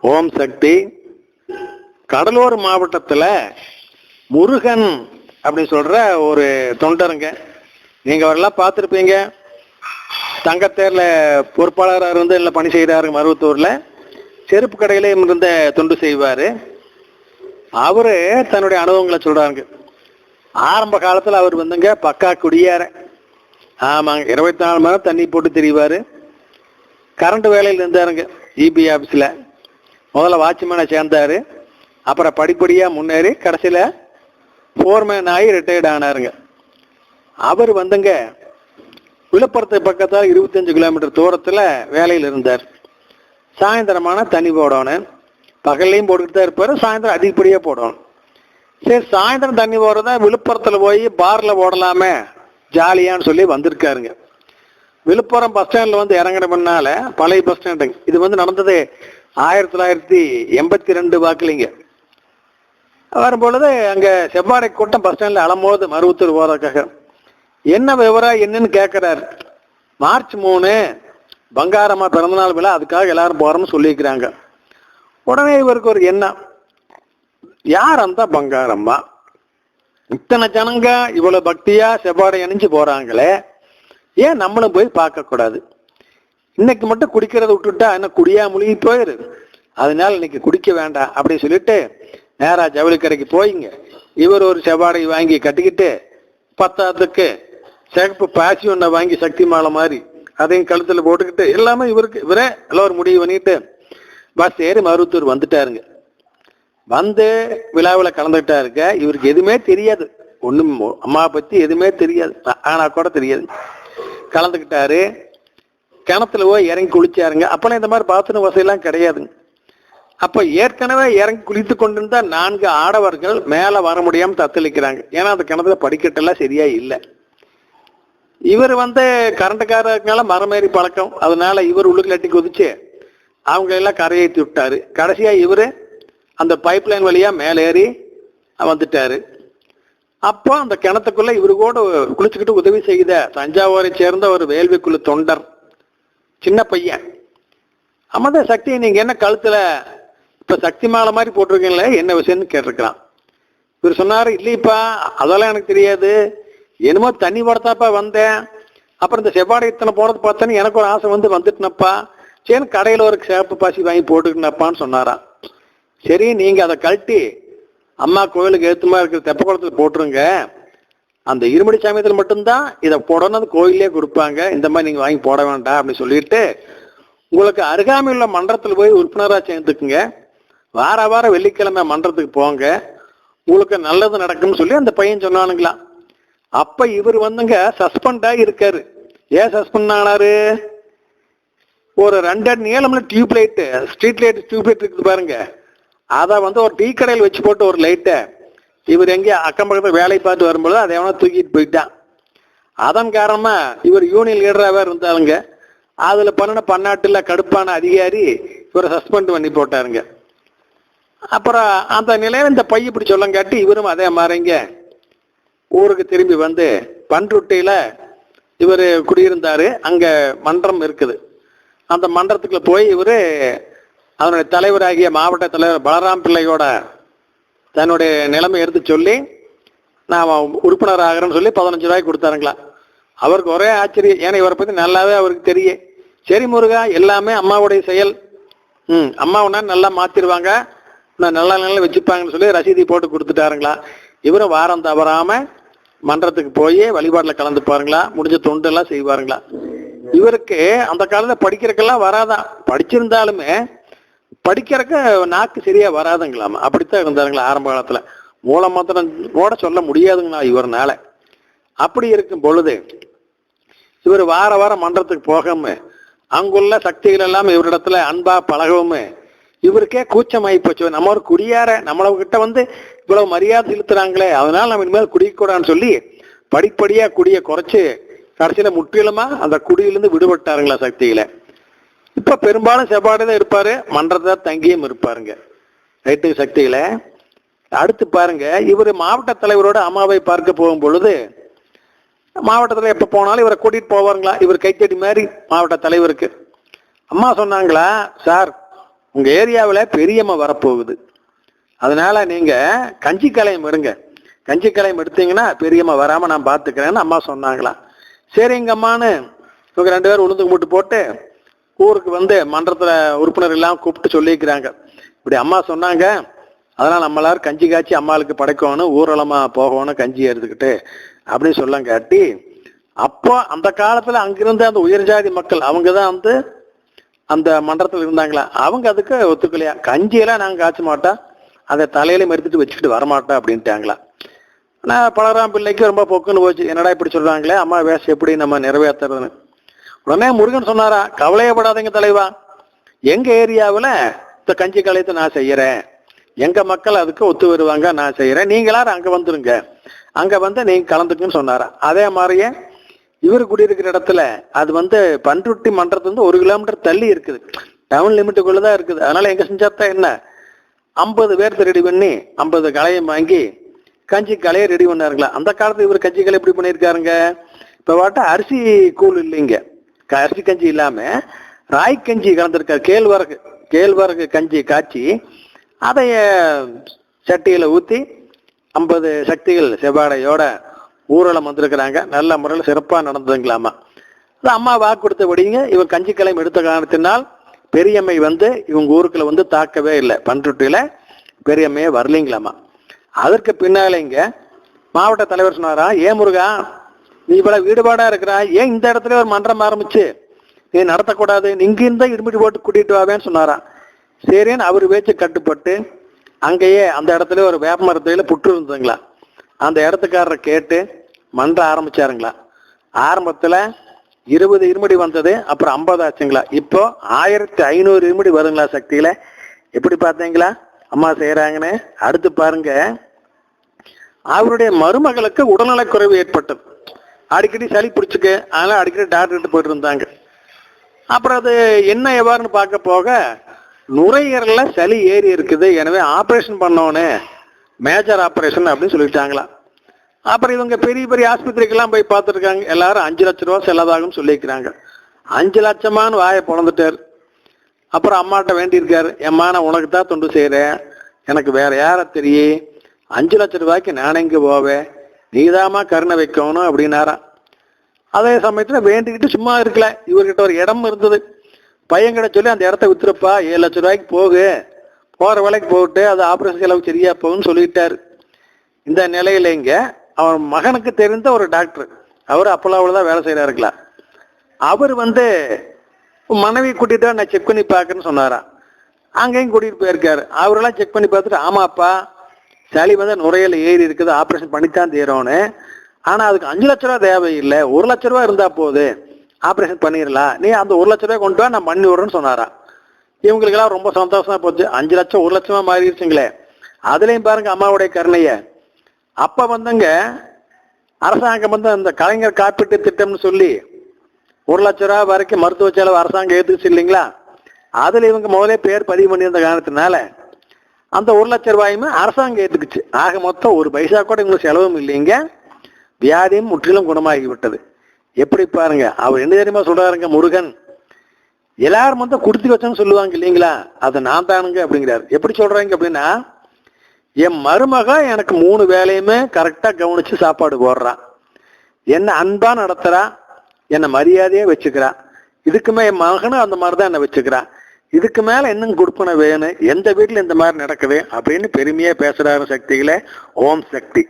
ஓம் சக்தி. கடலூர் மாவட்டத்தில் முருகன் அப்படி சொல்ற ஒரு தொண்டருங்க. நீங்க அவரெல்லாம் பார்த்துருப்பீங்க. தங்கத்தேர்ல பொறுப்பாளராக இருந்து எல்லாம் பணி செய்கிறாரு. மருவத்தூர்ல செருப்பு கடையில இருந்த தொண்டு செய்வாரு. அவரு தன்னுடைய அனுபவங்களை சொல்றாங்க. ஆரம்ப காலத்துல அவர் வந்துங்க பக்கா குடியார. ஆமாங்க, 24 மணி நேரம் தண்ணி போட்டு திரிவாரு. கரண்ட் வேலையில் இருந்தாருங்க இபி ஆபீஸ்ல. முதல்ல வாட்ச்மேனை சேர்ந்தாரு. அப்புறம் படிப்படியா முன்னேறி கடைசியில ஃபோர்மேன் ஆகி ரிட்டையர்ட் ஆனாருங்க. அவர் வந்துங்க விழுப்புரத்து பக்கத்தால் 25 கிலோமீட்டர் தூரத்துல வேலையில் இருந்தார். சாயந்தரமான தண்ணி போடணும். பகல்லையும் போட்டுக்கிட்டு தான் இருப்பாரு, சாயந்தரம் அதிகப்படியா போடணும். சரி, சாயந்தரம் தண்ணி போடுறதா விழுப்புரத்துல போய் பார்ல போடலாமே ஜாலியான்னு சொல்லி வந்திருக்காருங்க. விழுப்புரம் பஸ் ஸ்டாண்ட்ல வந்து இறங்கின முன்னால, பழைய பஸ் ஸ்டாண்டுங்க இது, வந்து நடந்தது 1982 வாக்குலிங்க. வரும்பொழுது அங்க செவ்வாடை கூட்டம் பஸ் ஸ்டாண்ட்ல அலம்போது மருவத்தூர் போறதுக்காக என்ன விவரம் என்னன்னு கேட்கிறாரு. மார்ச் 3 பங்காரம்மா பிறந்தநாள் விழா, அதுக்காக எல்லாரும் போறோம்னு சொல்லிக்கிறாங்க. உடனே இவருக்கு ஒரு எண்ணம், யார் அந்த பங்காரம்மா? இத்தனை ஜனங்க இவ்வளவு பக்தியா செவ்வாடை அணிஞ்சு போறாங்களே, ஏன் நம்மளும் போய் பார்க்க கூடாது? இன்னைக்கு மட்டும் குடிக்கிறத விட்டுட்டா என்ன குடியா முழுகி போயிரு, அதனால இன்னைக்கு குடிக்க வேண்டாம் அப்படின்னு சொல்லிட்டு நேரா ஜவுளி கடைக்கு போயிங்க. இவர் ஒரு செவ்வாடை வாங்கி கட்டிக்கிட்டு, பத்தாத்துக்கு சிகப்பு பாசி ஒன்றை வாங்கி சக்தி மாலை மாதிரி அதையும் கழுத்துல போட்டுக்கிட்டு எல்லாமே இவரே எல்லோரும் முடிவு பண்ணிட்டு பஸ் ஏறி மருவத்தூர் வந்துட்டாருங்க. வந்து விழாவில் கலந்துக்கிட்டாருங்க. இவருக்கு எதுவுமே தெரியாது, ஒண்ணும் அம்மா பத்தி எதுவுமே தெரியாது, ஆனா கூட தெரியாது. கலந்துக்கிட்டாரு. கிணத்துல போய் இறங்கி குளிச்சாருங்க. அப்பெல்லாம் இந்த மாதிரி பாத்ரூம் வசதியெல்லாம் கிடையாதுங்க. அப்ப ஏற்கனவே இறங்கி குளித்து கொண்டிருந்தா 4 ஆடவர்கள் மேல வர முடியாம தத்தளிக்கிறாங்க. ஏன்னா அந்த கிணத்துல படிக்கட்டெல்லாம் சரியா இல்லை. இவர் வந்து கரண்ட்காரனால மரமேறி பழக்கம், அதனால இவர் உள்ளுக்கு லட்டி குதிச்சு அவங்க எல்லாம் கரையேற்றி விட்டாரு. கடைசியா இவரு அந்த பைப் லைன் வழியா மேல ஏறி வந்துட்டாரு. அப்போ அந்த கிணத்துக்குள்ள இவரு கூட குளிச்சுக்கிட்டு உதவி செய்த தஞ்சாவூரை சேர்ந்த ஒரு வேள்விக்குழு தொண்டர், சின்ன பையன், அம்மத சக்தி நீங்க என்ன கழுத்துல இப்ப சக்தி மாலை மாதிரி போட்டிருக்கீங்களே, என்ன விஷயம்னு கேட்டிருக்கிறான். இவர் சொன்னாரு, இல்லைப்பா அதெல்லாம் எனக்கு தெரியாது, என்னமோ தண்ணி போடத்தாப்பா வந்தேன், அப்புறம் இந்த செவ்வாடை இத்தனை போறது பார்த்தேன்னு எனக்கு ஒரு ஆசை வந்து வந்துட்டுனப்பா, சரி கடையில ஒரு சேப்பு பாசி வாங்கி போட்டுக்கினப்பான்னு சொன்னாராம். சரி, நீங்க அதை கழட்டி அம்மா கோயிலுக்கு ஏத்துமா இருக்கிற தெப்ப குளத்துல போட்டுருங்க, அந்த இருமடி சமயத்துல மட்டும்தான் இதை போடணும், கோயிலே கொடுப்பாங்க, இந்த மாதிரி நீங்க வாங்கி போட வேண்டாம் அப்படின்னு சொல்லிட்டு உங்களுக்கு அருகாமையில் உள்ள மன்றத்தில் போய் உறுப்பினராக சேர்ந்துக்குங்க, வார வாரம் வெள்ளிக்கிழமை மன்றத்துக்கு போங்க, உங்களுக்கு நல்லது நடக்கும்னு சொல்லி அந்த பையன் சொன்னானுங்களா. அப்ப இவர் வந்துங்க சஸ்பெண்ட் ஆகி இருக்காரு. ஏன் சஸ்பெண்ட் ஆனாரு? ஒரு 2 அடி நீளம்ல tube light, street light tube light இருக்குது பாருங்க, அதை வந்து ஒரு டீ கடையில் வச்சு போட்டு ஒரு லைட்டை இவர் எங்கேயோ அக்கம் பக்கத்தில் வேலை பார்த்து வரும்போது அதை எவனா தூக்கிட்டு போயிட்டான். அதன் காரணமா இவர் யூனியன் லீடராகவே இருந்தாருங்க. அதுல பண்ணின பன்னாட்டுல கடுப்பான அதிகாரி இவரை சஸ்பெண்ட் பண்ணி போட்டாருங்க. அப்புறம் அந்த நிலையில இந்த பைய இப்படி சொல்லங்காட்டி இவரும் அதே மாதிரிங்க ஊருக்கு திரும்பி வந்து பன்ருட்டியில இவர் குடியிருந்தாரு. அங்க மன்றம் இருக்குது. அந்த மன்றத்துக்குள்ள போய் இவரு அதனுடைய தலைவராகிய மாவட்ட தலைவர் பலராம் பிள்ளையோட தன்னுடைய நிலைமை எடுத்து சொல்லி நான் உறுப்பினர் ஆகிறேன்னு சொல்லி 15 ரூபாய்க்கு கொடுத்தாருங்களா. அவருக்கு ஒரே ஆச்சரியம், ஏன்னா இவரை பத்தி நல்லாவே அவருக்கு தெரியும். சரி முருகா, எல்லாமே அம்மாவுடைய செயல், அம்மாவுன்னா நல்லா மாத்திருவாங்க, நல்லா நல்லா வச்சுப்பாங்கன்னு சொல்லி ரசீதி போட்டு கொடுத்துட்டாருங்களா. இவரும் வாரம் தவறாம மன்றத்துக்கு போய் வழிபாட்டில் கலந்து பாருங்களா, முடிஞ்ச தொண்டு எல்லாம் செய்வாருங்களா. இவருக்கு அந்த காலத்துல படிக்கிறதுக்கெல்லாம் வராதான், படிச்சிருந்தாலுமே படிக்கிறக்க நாக்கு சரியா வராதுங்களாமா, அப்படித்தான் இருந்தாருங்களா ஆரம்ப காலத்துல. மூலம் மாத்திரம் கூட சொல்ல முடியாதுங்களா இவர்னால. அப்படி இருக்கும் பொழுது இவர் வார வாரம் மன்றத்துக்கு போகாம அங்குள்ள சக்திகள் எல்லாம் இவரிடத்துல அன்பா பழகவும் இவருக்கே கூச்சமாயி போச்சு. நம்ம ஒரு குடியார, நம்மள கிட்ட வந்து இவ்வளவு மரியாதை செலுத்துறாங்களே, அதனால நம்ம இனிமேல் குடிக்கூடாதுன்னு சொல்லி படிப்படியா குடியை குறைச்சு கடைசியில முற்றிலுமா அந்த குடியிலிருந்து விடுபட்டாருங்களா சக்தியில. இப்ப பெரும்பாலும் செவ்வாடை தான் இருப்பாரு, மன்றத்தை தங்கியும் இருப்பாருங்க. ரைட்டு சக்தியில. அடுத்து பாருங்க, இவர் மாவட்ட தலைவரோட அம்மாவை பார்க்க போகும் பொழுது மாவட்டத்தில் எப்ப போனாலும் இவரை கூட்டிட்டு போவாருங்களா. இவர் கைத்தடி மாதிரி மாவட்ட தலைவருக்கு. அம்மா சொன்னாங்களா, சார் உங்க ஏரியாவில் பெரியம்மா வரப்போகுது, அதனால நீங்க கஞ்சி கலையம் எடுங்க, கஞ்சி கலையம் எடுத்தீங்கன்னா பெரியம்மா வராம நான் பாத்துக்கிறேன்னு அம்மா சொன்னாங்களா. சரிங்க அம்மான்னு இவங்க 2 பேரும் உளுந்து கும்பிட்டு போட்டு ஊருக்கு வந்து மன்றத்துல உறுப்பினர் எல்லாம் கூப்பிட்டு சொல்லிக்கிறாங்க. இப்படி அம்மா சொன்னாங்க, அதனால நம்ம எல்லாரும் கஞ்சி காய்ச்சி அம்மாளுக்கு படைக்கணும், ஊர்வலமா போகணும் கஞ்சி எடுத்துக்கிட்டு அப்படின்னு சொல்ல காட்டி, அப்போ அந்த காலத்துல அங்கிருந்த அந்த உயர் ஜாதி மக்கள் அவங்கதான் வந்து அந்த மன்றத்தில் இருந்தாங்களா, அவங்க அதுக்கு ஒத்துக்கலையா. கஞ்சியெல்லாம் நாங்க காய்ச்ச மாட்டோம், அதை தலையில மறுத்துட்டு வச்சுக்கிட்டு வரமாட்டோம் அப்படின்ட்டாங்களா. நான் பலராம் பிள்ளைக்கு ரொம்ப பொக்குன்னு போச்சு, என்னடா இப்படி சொல்றாங்களே, அம்மா வேஷம் எப்படி நம்ம நிறைவேற்றுறதுன்னு. உடனே முருகன் சொன்னாரா, கவலையப்படாதீங்க தலைவா, எங்க ஏரியாவில் இந்த கஞ்சி கலையத்தை நான் செய்யறேன், எங்க மக்கள் அதுக்கு ஒத்து வருவாங்க, நான் செய்யறேன், நீங்க எல்லாரும் அங்க வந்துருங்க, அங்க வந்து நீங்க கலந்துக்குன்னு சொன்னாரா. அதே மாதிரியே இவர் குடியிருக்கிற இடத்துல அது வந்து பண்ருட்டி மன்றத்துல 1 கிலோமீட்டர் தள்ளி இருக்குது, டவுன் லிமிட்டுக்குள்ளதான் இருக்குது. அதனால எங்க செஞ்சாத்தான் என்ன, 50 பேர்த்த ரெடி பண்ணி 50 கலையம் வாங்கி கஞ்சி கலையை ரெடி பண்ணாருங்களா. அந்த காலத்துல இவர் கஞ்சி கலை எப்படி பண்ணியிருக்காருங்க, இப்ப வாட்ட அரிசி கூழ் இல்லைங்க, அரிசி கஞ்சி இல்லாம ராய் கஞ்சி கலந்துருக்காரு. கேழ்வரகு கஞ்சி காய்ச்சி அதைய சட்டியில ஊத்தி 50 சக்திகள் செவ்வாடையோட ஊர்வலம் வந்திருக்கிறாங்க. நல்ல முறையில் சிறப்பா நடந்ததுங்களாமா. அம்மா வாக்கு கொடுத்தபடிங்க இவன் கஞ்சி கலையம் எடுத்த காரணத்தினால் பெரியம்மை வந்து இவங்க ஊருக்குள்ள வந்து தாக்கவே இல்லை, பண்ருட்டியில பெரியம்மையே வரலீங்களாமா. அதற்கு பின்னால இங்க மாவட்ட தலைவர் சொன்னாரா, ஏன் முருகா நீ இவ்வளவு ஈடுபாடா இருக்கிறா, ஏன் இந்த இடத்துல ஒரு மன்றம் ஆரம்பிச்சு நீ நடத்தக்கூடாது, இங்க இருந்தா இடுமிட்டு போட்டு கூட்டிட்டு வாவேன்னு சொன்னாரா. சரின்னு அவர் பேச்சு கட்டுப்பட்டு அங்கேயே அந்த இடத்துல ஒரு வேப்ப மரத்துல புற்று இருந்ததுங்களா, அந்த இடத்துக்காரரை கேட்டு மன்றம் ஆரம்பிச்சாருங்களா. ஆரம்பத்துல 20 இருமடி வந்தது, அப்புறம் 50 ஆச்சுங்களா. இப்போ 1500 இருமடி வருங்களா சக்தியில. எப்படி பார்த்தீங்களா அம்மா செய்யறாங்கன்னு. அடுத்து பாருங்க, அவருடைய மருமகளுக்கு உடல்நலக்குறைவு ஏற்பட்டது, அடிக்கடி சளி பிடிச்சுக்கு, அதனால அடிக்கடி டாக்டர்கிட்ட போயிட்டு இருந்தாங்க. அப்புறம் அது என்ன எவ்வாறுன்னு பார்க்க போக நுரையீரல்ல சளி ஏறி இருக்குது, எனவே ஆப்ரேஷன் பண்ணோன்னு, மேஜர் ஆப்ரேஷன் அப்படின்னு சொல்லிட்டாங்களா. அப்புறம் இவங்க பெரிய பெரிய ஆஸ்பத்திரிக்கெல்லாம் போய் பார்த்துருக்காங்க, எல்லாரும் 5 லட்சம் ரூபா செலவாகும்னு சொல்லியிருக்கிறாங்க. 5 லட்சமானு வாயை பொழந்துட்டார். அப்புறம் அம்மாட்ட வேண்டியிருக்காரு, எம்மா நான் உனக்கு தான் தொண்டு செய்கிறேன், எனக்கு வேற யார தெரியும், 5 லட்சம் ரூபாய்க்கு நான் எங்கே போவேன், நீதாமா கருணை வைக்கணும் அப்படின்னாரா. அதே சமயத்தில் வேண்டிக்கிட்டு சும்மா இருக்கல, இவர்கிட்ட ஒரு இடம் இருந்தது, பையன்கிட்ட சொல்லி அந்த இடத்த வித்துருப்பா, 7 லட்சம் ரூபாய்க்கு போகு, போகிற வேலைக்கு போட்டு அது ஆப்ரேஷன் செலவு சரியா போகுன்னு சொல்லிட்டாரு. இந்த நிலையில இங்க அவன் மகனுக்கு தெரிந்த ஒரு டாக்டர், அவர் அப்போலாவில் தான் வேலை செய்கிறாருங்களா, அவர் வந்து மனைவி கூட்டிட்டு நான் செக் பண்ணி பார்க்கறேன்னு சொன்னாரா. அங்கேயும் கூட்டிட்டு போயிருக்காரு. அவரெல்லாம் செக் பண்ணி பார்த்துட்டு, ஆமாப்பா சளி வந்து நுரையில ஏறி இருக்குது, ஆப்ரேஷன் பண்ணித்தான் தீரோன்னு, ஆனா அதுக்கு 5 லட்ச ரூபா தேவையில்லை, 1 லட்ச ரூபா இருந்தா போது ஆப்ரேஷன் பண்ணிடலாம், நீ அந்த 1 லட்ச ரூபாய் கொண்டு வா நான் பண்ணி விடுறேன்னு சொன்னாரா. இவங்களுக்கெல்லாம் ரொம்ப சந்தோஷமா போச்சு, 5 லட்சம் 1 லட்சமா மாறிடுச்சுங்களே. அதுலயும் பாருங்க அம்மாவுடைய கருணைய. அப்ப வந்துங்க அரசாங்கம் வந்து அந்த கலைஞர் காப்பீட்டு திட்டம்னு சொல்லி 1 லட்ச ரூபா வரைக்கும் மருத்துவ செலவு அரசாங்கம் ஏத்துக்குச்சு இல்லைங்களா. அதுல இவங்க முதலே பேர் பதிவு பண்ணியிருந்த காரணத்தினால அந்த 1 லட்ச ரூபாயுமே அரசாங்கம் ஏத்துக்குச்சு. ஆக மொத்தம் 1 பைசா கூட இவங்களுக்கு செலவும் இல்லைங்க, வியாதியும் முற்றிலும் குணமாகி விட்டது. எப்படி பாருங்க, அவர் என்ன தெரியுமா சொல்றாருங்க முருகன், எல்லாரும் வந்து குடுத்து வச்சோன்னு சொல்லுவாங்க இல்லைங்களா, அதை நான் தானுங்க அப்படிங்கிறாரு. எப்படி சொல்றாங்க அப்படின்னா, என் மருமக எனக்கு 3 வேலையுமே கரெக்டா கவனிச்சு சாப்பாடு போடுறான், என்ன அன்பா நடத்துறா, என்னை மரியாதையா வச்சுக்கிறா, இதுக்குமே என் மகனும் அந்த மாதிரிதான் என்ன வச்சுக்கிறான், இதுக்கு மேல இன்னும் கொடுப்பன வேணும், எந்த வீட்டுல இந்த மாதிரி நடக்குது அப்படின்னு பெருமையா பேசுறாரு சக்திகளே. ஓம் சக்தி.